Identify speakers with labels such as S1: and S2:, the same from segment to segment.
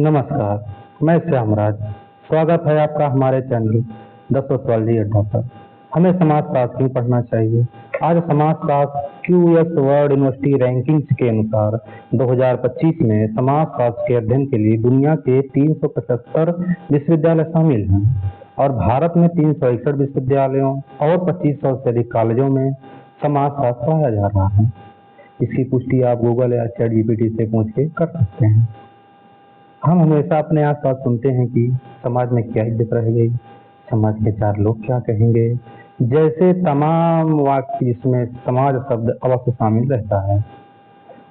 S1: नमस्कार, मैं श्यामराज। स्वागत है आपका हमारे चैनल द सोशियोलॉजी अड्डा पर। हमें समाजशास्त्र क्यों पढ़ना चाहिए। आज समाजशास्त्र क्यूएस वर्ल्ड यूनिवर्सिटी रैंकिंग्स के अनुसार 2025 में समाजशास्त्र के अध्ययन के लिए दुनिया के 375 विश्वविद्यालय शामिल हैं और भारत में 361 विश्वविद्यालयों और 2500 से अधिक कॉलेजों में समाजशास्त्र पढ़ाया जा रहा है। इसकी पुष्टि आप गूगल या चैटजीपीटी से पूछ के कर सकते हैं। हम हमेशा अपने आसपास सुनते हैं कि समाज में क्या इज्जत रह गई, समाज के चार लोग क्या कहेंगे, जैसे तमाम वाक्य जिसमें समाज शब्द अवश्य शामिल रहता है।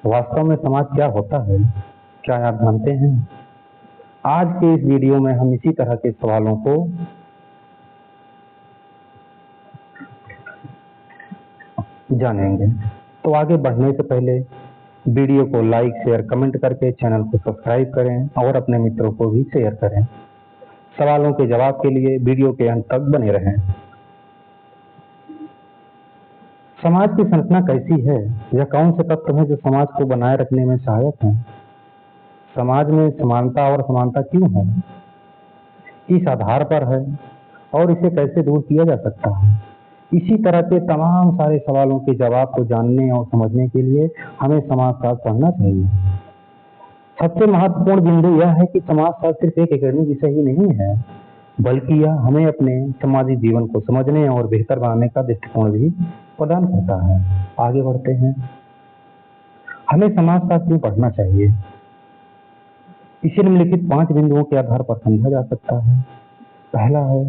S1: वास्तव में समाज क्या होता है, क्या आप जानते हैं? आज के इस वीडियो में हम इसी तरह के सवालों को जानेंगे। तो आगे बढ़ने से पहले वीडियो को लाइक, शेयर, कमेंट करके चैनल को सब्सक्राइब करें और अपने मित्रों को भी शेयर करें। सवालों के जवाब के लिए वीडियो के अंत तक बने रहें। समाज की संरचना कैसी है? यह कौन से तत्व हैं जो समाज को बनाए रखने में सहायक हैं? समाज में समानता और असमानता क्यों है, किस आधार पर है और इसे कैसे दूर किया जा सकता है? इसी तरह के तमाम सारे सवालों के जवाब को जानने और समझने के लिए हमें समाजशास्त्र पढ़ना चाहिए। सबसे महत्वपूर्ण बिंदु यह है कि समाजशास्त्र सिर्फ एक एकेडमिक विषय ही नहीं है, बल्कि यह हमें अपने सामाजिक जीवन को समझने और बेहतर बनाने का दृष्टिकोण भी प्रदान करता है। आगे बढ़ते हैं। हमें समाजशास्त्र क्यों पढ़ना चाहिए? इसे निम्नलिखित 5 बिंदुओं के आधार पर समझा जा सकता है। पहला है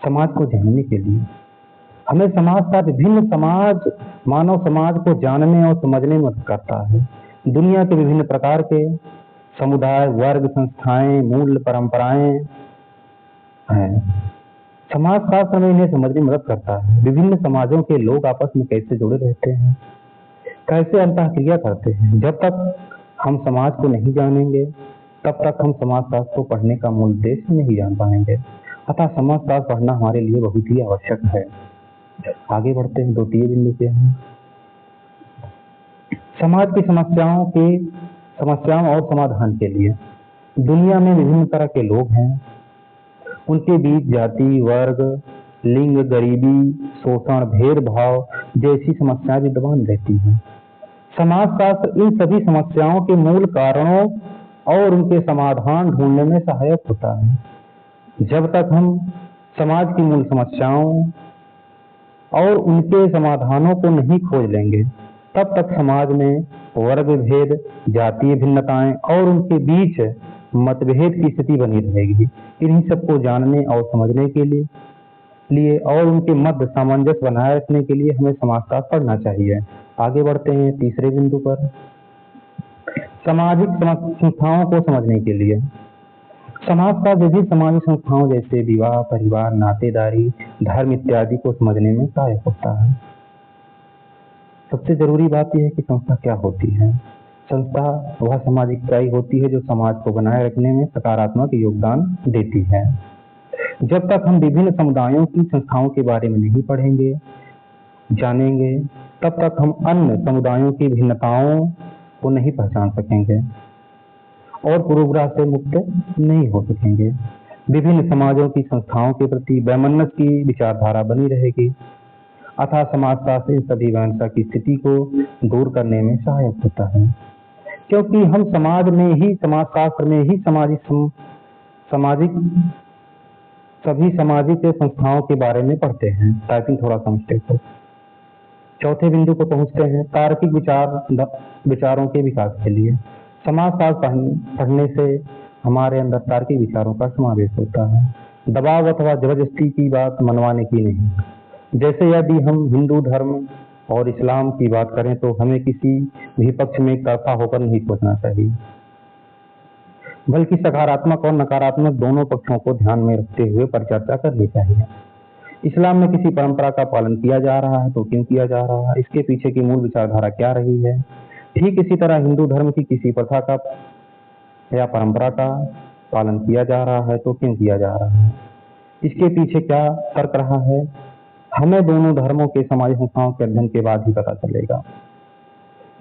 S1: समाज को जानने के लिए। हमें समाजशास्त्र विभिन्न मानव समाज को जानने और समझने में मदद करता है। दुनिया के विभिन्न प्रकार के समुदाय, वर्ग, संस्थाएं, मूल्य, परंपराएं हैं। समाजशास्त्र में इन्हें समझने में मदद करता है। विभिन्न समाजों के लोग आपस में कैसे जुड़े रहते हैं, कैसे अंतःक्रिया करते हैं। जब तक हम समाज को नहीं जानेंगे तब तक हम समाजशास्त्र को पढ़ने का मूल उद्देश्य नहीं जान पाएंगे। अतः समाजशास्त्र पढ़ना हमारे लिए बहुत ही आवश्यक है। आगे बढ़ते हैं। द्वितीय बिंदु पे हैं समाज की समस्याओं और समाधान के लिए। दुनिया में विभिन्न तरह के लोग हैं, उनके बीच जाति, वर्ग, लिंग, गरीबी, शोषण, भेदभाव जैसी समस्याएं विद्यमान रहती हैं। समाजशास्त्र इन सभी समस्याओं के मूल कारणों और उनके समाधान ढूंढने में सहायक होता है। जब तक हम समाज की मूल समस्याओं और उनके समाधानों को नहीं खोज लेंगे तब तक समाज में वर्ग भेद, जातीय भिन्नताएं और उनके बीच मतभेद की स्थिति बनी रहेगी। इन्हीं सबको जानने और समझने के लिए और उनके मध्य सामंजस्य बनाए रखने के लिए हमें समाजशास्त्र पढ़ना चाहिए। आगे बढ़ते हैं तीसरे बिंदु पर, सामाजिक संस्थाओं को समझने के लिए। समाजशास्त्र विभिन्न सामाजिक संस्थाओं जैसे विवाह, परिवार, नातेदारी, धर्म इत्यादि को समझने में सहायक होता है। सबसे जरूरी बात यह है कि संस्था क्या होती है। संस्था वह सामाजिक इकाई होती है जो समाज को बनाए रखने में सकारात्मक योगदान देती है। जब तक हम विभिन्न समुदायों की संस्थाओं के बारे में नहीं पढ़ेंगे, जानेंगे, तब तक हम अन्य समुदायों की भिन्नताओं को नहीं पहचान सकेंगे और पूर्वाग्रह से मुक्त नहीं हो सकेंगे। विभिन्न समाजों की संस्थाओं के प्रति वैमनस्य की विचारधारा बनी रहेगी। अतः समाजशास्त्र इन सभी वैमनस्य की स्थिति को दूर करने में सहायक होता है, क्योंकि हम समाजशास्त्र में ही सभी सामाजिक संस्थाओं के बारे में पढ़ते हैं। टाइपिंग थोड़ा सा मिस्टेक है। चौथे बिंदु को पहुंचते हैं, तार्किक विचारों के विकास के लिए। समाजशास्त्र पढ़ने से हमारे अंदर तार्किक विचारों का समावेश होता है। दबाव अथवा जबरदस्ती की बात मनवाने की नहीं। जैसे यदि हम हिंदू धर्म और इस्लाम की बात करें तो हमें किसी भी पक्ष में एकतरफा होकर नहीं सोचना चाहिए, बल्कि सकारात्मक और नकारात्मक दोनों पक्षों को ध्यान में रखते हुए परिचर्चा करनी चाहिए। इस्लाम में किसी परंपरा का पालन किया जा रहा है तो क्यों किया जा रहा है, इसके पीछे की मूल विचारधारा क्या रही है। ठीक इसी तरह हिंदू धर्म की किसी प्रथा का या परंपरा का पालन किया जा रहा है तो क्यों किया जा रहा है, इसके पीछे क्या तर्क रहा है, हमें दोनों धर्मों के सामाजिक संस्थाओं के अध्ययन के बाद ही पता चलेगा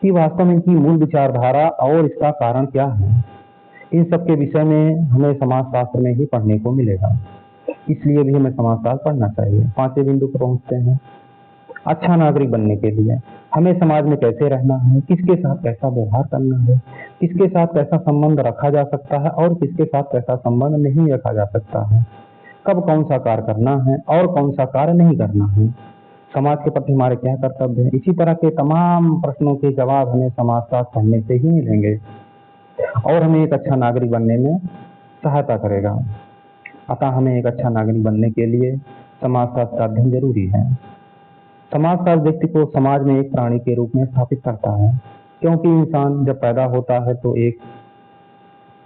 S1: कि वास्तव में इनकी मूल विचारधारा और इसका कारण क्या है। इन सब के विषय में हमें समाजशास्त्र में ही पढ़ने को मिलेगा, इसलिए भी हमें समाजशास्त्र पढ़ना चाहिए। 5वें बिंदु पर पहुंचते हैं। अच्छा नागरिक बनने के लिए हमें समाज में कैसे रहना है, किसके साथ कैसा व्यवहार करना है, किसके साथ कैसा संबंध रखा जा सकता है और किसके साथ कैसा संबंध नहीं रखा जा सकता है, कब कौन सा कार्य करना है और कौन सा कार्य नहीं करना है, समाज के प्रति हमारे क्या कर्तव्य है, इसी तरह के तमाम प्रश्नों के जवाब हमें समाजशास्त्र पढ़ने से ही मिलेंगे और हमें एक अच्छा नागरिक बनने में सहायता करेगा। अतः हमें एक अच्छा नागरिक बनने के लिए समाजशास्त्र का अध्ययन जरूरी है। समाजशास्त्र व्यक्ति को समाज में एक प्राणी के रूप में स्थापित करता है, क्योंकि इंसान जब पैदा होता है तो एक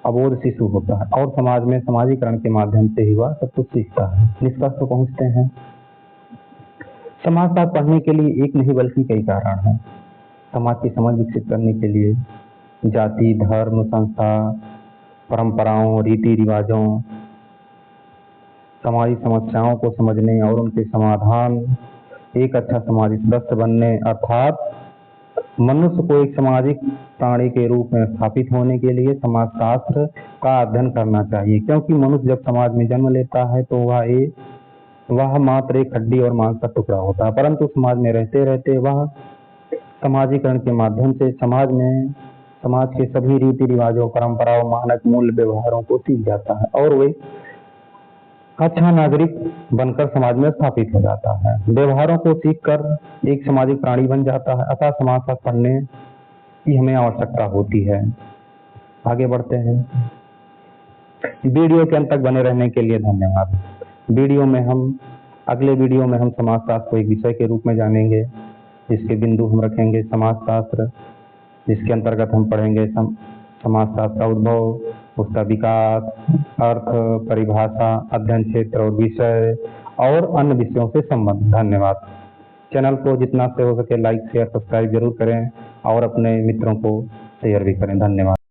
S1: अबोध शिशु होता है और समाज में समाजीकरण के माध्यम से ही वह सब कुछ सीखता है। निष्कर्ष पर पहुंचते हैं। समाजशास्त्र पढ़ने के लिए एक नहीं बल्कि कई कारण हैं। समाज की समझ विकसित करने के लिए जाति, धर्म, संस्था, परंपराओं, रीति रिवाजों, समाजी समस्याओं को समझने और उनके समाधान, एक अच्छा समाजिक सदस्य बनने अर्थात मनुष्य को एक सामाजिक प्राणी के रूप में स्थापित होने के लिए समाजशास्त्र का अध्ययन करना चाहिए, क्योंकि मनुष्य जब समाज में जन्म लेता है तो वह मात्र एक हड्डी और मांस का टुकड़ा होता है, परंतु समाज में रहते रहते वह समाजीकरण के माध्यम से समाज के सभी रीति रिवाजों, परंपराओं, मानक, मूल्य, व्यवहारों को सीख जाता है और वे अच्छा नागरिक बनकर समाज में स्थापित हो जाता है। व्यवहारों को सीखकर एक सामाजिक प्राणी बन जाता है। अतः समाजशास्त्र पढ़ने की हमें आवश्यकता होती है। आगे बढ़ते हैं। वीडियो के अंत तक बने रहने के लिए धन्यवाद। अगले वीडियो में हम समाजशास्त्र को एक विषय के रूप में जानेंगे, जिसके बिंदु हम रखेंगे समाजशास्त्र, जिसके अंतर्गत हम पढ़ेंगे समाजशास्त्र का उद्भव, उसका विकास, अर्थ, परिभाषा, अध्ययन क्षेत्र और विषय और अन्य विषयों से संबंध। धन्यवाद। चैनल को जितना से हो सके लाइक, शेयर, सब्सक्राइब जरूर करें और अपने मित्रों को शेयर भी करें। धन्यवाद।